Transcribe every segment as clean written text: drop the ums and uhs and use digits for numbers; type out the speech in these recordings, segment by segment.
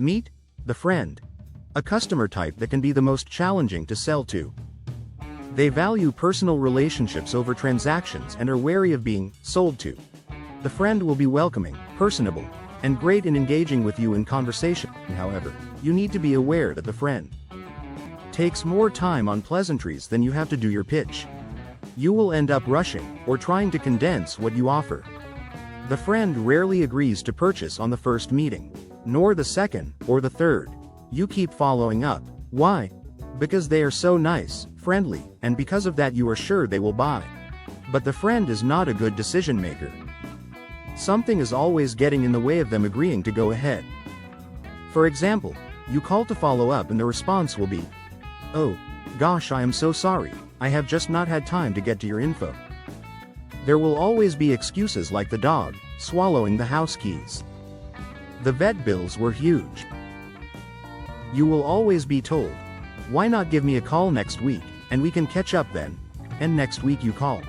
Meet the friend, a customer type that can be the most challenging to sell to. They value personal relationships over transactions and are wary of being sold to. The friend will be welcoming, personable, and great in engaging with you in conversation. However, you need to be aware that the friend takes more time on pleasantries than you have to do your pitch. You will end up rushing, or trying to condense what you offer. The friend rarely agrees to purchase on the first meeting, nor the second, or the third. You keep following up. Why? Because they are so nice, friendly, and because of that you are sure they will buy. But the friend is not a good decision maker. Something is always getting in the way of them agreeing to go ahead. For example, you call to follow up and the response will be, "Oh, gosh, I am so sorry, I have just not had time to get to your info." There will always be excuses like the dog swallowing the house keys. The vet bills were huge. You will always be told, "Why not give me a call next week, and we can catch up then," and next week you call.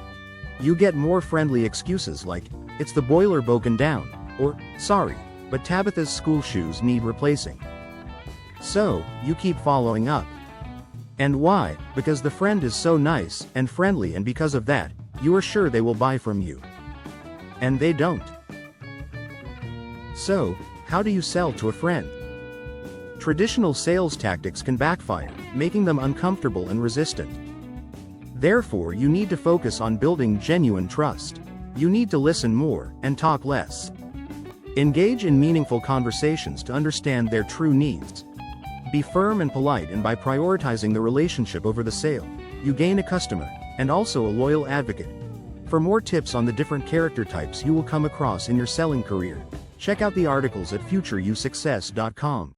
You get more friendly excuses like, "It's the boiler broken down," or, "Sorry, but Tabitha's school shoes need replacing." So, you keep following up. And why? Because the friend is so nice and friendly, and because of that, you are sure they will buy from you. And they don't. So, how do you sell to a friend? Traditional sales tactics can backfire, making them uncomfortable and resistant. Therefore, you need to focus on building genuine trust. You need to listen more and talk less. Engage in meaningful conversations to understand their true needs. Be firm and polite, and by prioritizing the relationship over the sale, you gain a customer, and also a loyal advocate. For more tips on the different character types you will come across in your selling career, check out the articles at futureyousuccess.com.